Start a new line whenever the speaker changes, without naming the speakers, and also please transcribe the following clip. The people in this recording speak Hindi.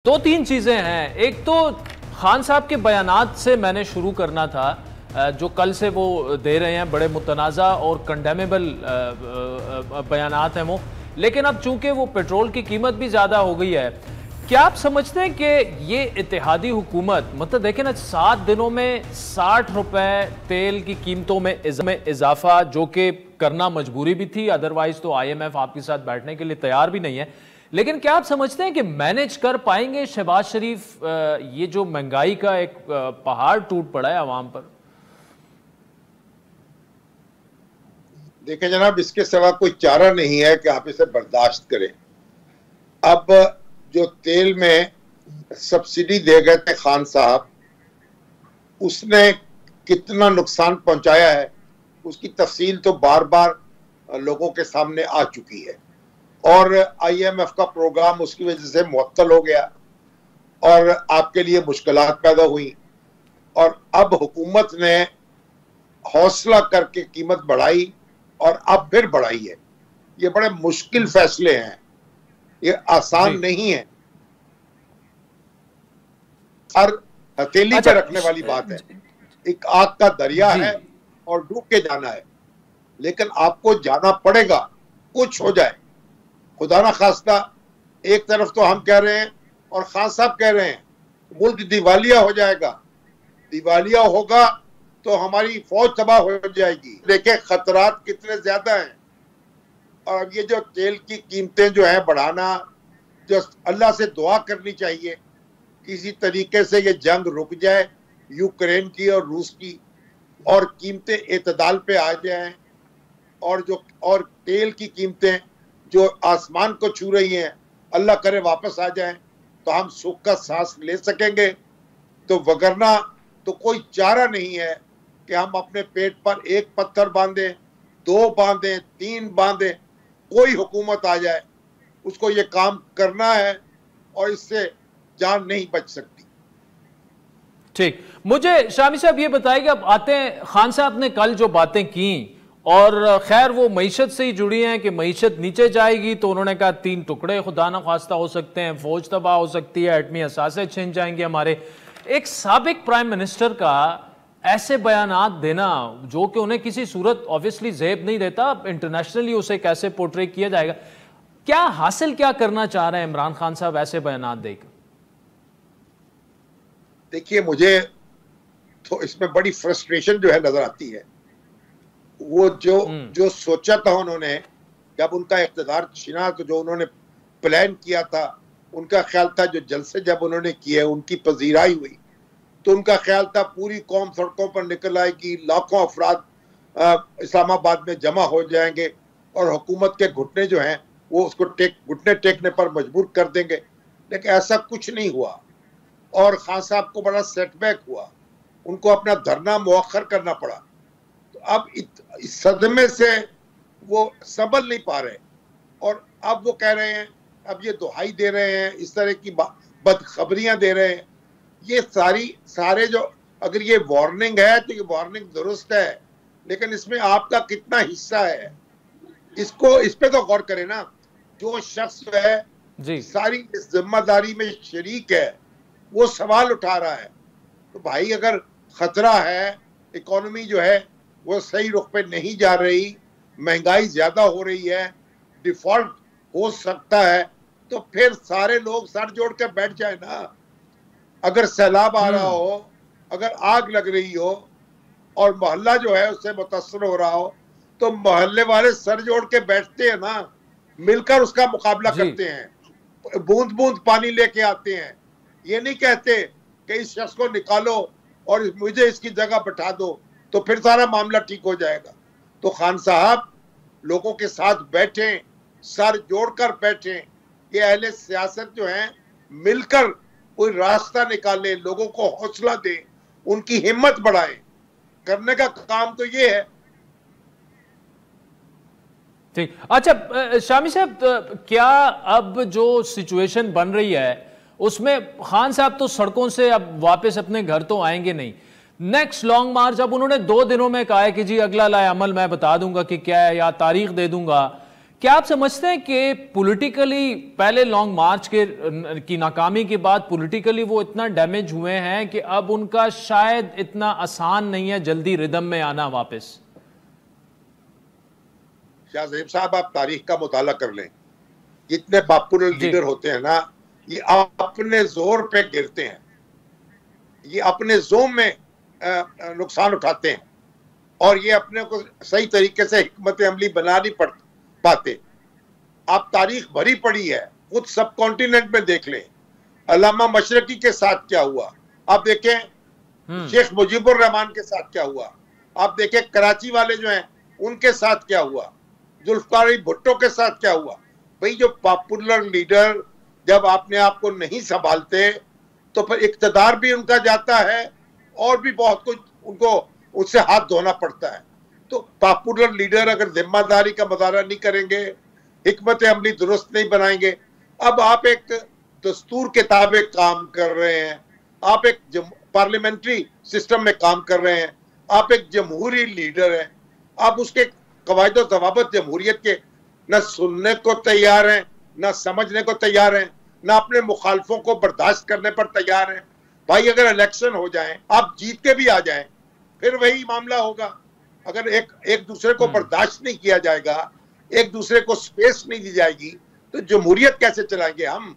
दो तीन चीजें हैं। एक तो खान साहब के बयानात से मैंने शुरू करना था, जो कल से वो दे रहे हैं, बड़े मुतनाज़ा और कंडेमेबल बयानात हैं वो। लेकिन अब चूंकि वो पेट्रोल की कीमत भी ज़्यादा हो गई है, क्या आप समझते हैं कि ये इत्तेहादी हुकूमत, मतलब देखें ना, 7 दिनों में 60 रुपए तेल की कीमतों में इजाफा, जो कि करना मजबूरी भी थी, अदरवाइज तो IMF आपके साथ बैठने के लिए तैयार भी नहीं है। लेकिन क्या आप समझते हैं कि मैनेज कर पाएंगे शहबाज शरीफ ये जो महंगाई का एक पहाड़ टूट पड़ा है आवाम पर?
देखें जनाब, इसके सिवा कोई चारा नहीं है कि आप इसे बर्दाश्त करें। अब जो तेल में सब्सिडी दे गए थे खान साहब, उसने कितना नुकसान पहुंचाया है उसकी तफसील तो बार बार लोगों के सामने आ चुकी है। और IMF का प्रोग्राम उसकी वजह से मुअत्तल हो गया और आपके लिए मुश्किलात पैदा हुई। और अब हुकूमत ने हौसला करके कीमत बढ़ाई और अब फिर बढ़ाई है। ये बड़े मुश्किल फैसले हैं, ये आसान नहीं है, हर हथेली पे रखने वाली बात है। एक आग का दरिया है और डूब के जाना है, लेकिन आपको जाना पड़ेगा, कुछ हो जाए। खुदा ना खास्ता, एक तरफ तो हम कह रहे हैं और खान साहब कह रहे हैं मुल्क दिवालिया हो जाएगा, दिवालिया होगा तो हमारी फौज तबाह हो जाएगी। देखिए खतरात कितने ज्यादा हैं। और अब ये जो तेल की कीमतें जो है बढ़ाना, जो अल्लाह से दुआ करनी चाहिए किसी तरीके से ये जंग रुक जाए, यूक्रेन की और रूस की, और कीमतें एतदाल पे आ जाएं, और तेल की कीमतें जो आसमान को छू रही हैं अल्लाह करे वापस आ जाएं, तो हम सुख का सांस ले सकेंगे। तो वगरना तो कोई चारा नहीं है कि हम अपने पेट पर एक पत्थर बांधें, 2 बांधें, 3 बांधें। कोई हुकूमत आ जाए उसको ये काम करना है और इससे जान नहीं बच सकती।
ठीक, मुझे शामी साहब ये बताइए कि अब आते हैं, खान साहब ने कल जो बातें की, और खैर वो मईशत से ही जुड़ी हैं कि मईशत नीचे जाएगी तो उन्होंने कहा 3 टुकड़े खुदा न खास्ता हो सकते हैं, फौज तबाह हो सकती है, एटमी असासे छिन जाएंगे हमारे। एक साबिक प्राइम मिनिस्टर का ऐसे बयानात देना जो कि उन्हें किसी सूरत ऑब्वियसली जेब नहीं देता, इंटरनेशनली उसे कैसे पोर्ट्रे किया जाएगा? क्या हासिल क्या करना चाह रहे हैं इमरान खान साहब ऐसे बयानात देकर?
देखिए, मुझे तो इसमें बड़ी फ्रस्ट्रेशन जो है नजर आती है। वो जो सोचा था उन्होंने, जब उनका इख्तिदार छिना तो जो उन्होंने प्लान किया था, उनका ख्याल था जो जलसे जब उन्होंने किए, उनकी पजीराई हुई, तो उनका ख्याल था पूरी कौम सड़कों पर निकल आएगी, लाखों अफराद इस्लामाबाद में जमा हो जाएंगे और हुकूमत के घुटने जो हैं वो उसको घुटने टेकने पर मजबूर कर देंगे। लेकिन ऐसा कुछ नहीं हुआ और खान साहब को बड़ा सेटबैक हुआ, उनको अपना धरना मुअख्खर करना पड़ा। तो अब इस सदमे से वो संभल नहीं पा रहे और अब वो कह रहे हैं, अब ये दुहाई दे रहे हैं, इस तरह की बदखबरियां दे रहे हैं। ये सारे जो, अगर ये वार्निंग है तो ये वार्निंग दुरुस्त है, लेकिन इसमें आपका कितना हिस्सा है, इस पे तो गौर करें ना। जो शख्स है जी सारी इस जिम्मेदारी में शरीक है, वो सवाल उठा रहा है। तो भाई अगर खतरा है, इकोनॉमी जो है वो सही रुख पे नहीं जा रही, महंगाई ज्यादा हो रही है, डिफॉल्ट हो सकता है, तो फिर सारे लोग सर जोड़ के बैठ जाए ना। अगर सैलाब आ रहा हो, अगर आग लग रही हो और मोहल्ला जो है उससे मुतासर हो रहा हो, तो मोहल्ले वाले सर जोड़ के बैठते हैं ना, मिलकर उसका मुकाबला करते हैं, बूंद बूंद पानी लेके आते हैं। ये नहीं कहते कि इस शख्स को निकालो और मुझे इसकी जगह बैठा दो तो फिर सारा मामला ठीक हो जाएगा। तो खान साहब लोगों के साथ बैठें, सर जोड़कर बैठें, ये अहले सियासत जो हैं मिलकर कोई रास्ता निकालें, लोगों को हौसला दें, उनकी हिम्मत बढ़ाएं। करने का काम तो ये है।
ठीक, अच्छा शामी साहब, क्या अब जो सिचुएशन बन रही है उसमें खान साहब तो सड़कों से अब वापस अपने घर तो आएंगे नहीं। नेक्स्ट लॉन्ग मार्च, अब उन्होंने 2 दिनों में कहा है कि जी अगला लाए अमल मैं बता दूंगा कि क्या है, या तारीख दे दूंगा, क्या आप समझते हैं कि पॉलिटिकली पहले लॉन्ग मार्च की नाकामी के बाद पॉलिटिकली वो इतना डैमेज हुए हैं कि अब उनका शायद इतना आसान नहीं है जल्दी रिदम में आना वापस?
शाह ज़ेब साहब, आप तारीख का मुताला कर लें, जितने पॉपुलर लीडर होते हैं ना, ये अपने जोर पे गिरते हैं, ये अपने जोम में नुकसान उठाते हैं और ये अपने को सही तरीके से हिकमत अमली बना नहीं पाते। आप तारीख भरी पड़ी है, खुद सब कॉन्टिनेंट में देख लें, अल्लामा मशरकी के साथ क्या हुआ, आप देखें शेख मुजीबुर रहमान के साथ क्या हुआ, आप देखें कराची वाले जो हैं उनके साथ क्या हुआ, जुल्फकार अली भुट्टो के साथ क्या हुआ। भाई, जो पॉपुलर लीडर जब अपने आप को नहीं संभालते तो फिर इक्तदार भी उनका जाता है और भी बहुत कुछ उनको उससे हाथ धोना पड़ता है। तो पॉपुलर लीडर अगर जिम्मेदारी का मुजाहरा नहीं करेंगे, हिकमत अमली दुरुस्त नहीं बनाएंगे, अब आप एक दस्तूर के ताबे काम कर रहे हैं, आप एक पार्लियामेंट्री सिस्टम में काम कर रहे हैं, आप एक जमहूरी लीडर हैं, आप उसके कवायद और ज़वाबित जमहूरियत के न सुनने को तैयार हैं, न समझने को तैयार हैं, न अपने मुखालफों को बर्दाश्त करने पर तैयार हैं। भाई, अगर इलेक्शन हो जाए, आप जीत के भी आ जाएं, फिर वही मामला होगा। अगर एक दूसरे को बर्दाश्त नहीं किया जाएगा, एक दूसरे को स्पेस नहीं दी जाएगी, तो जमहूरियत कैसे चलाएंगे हम?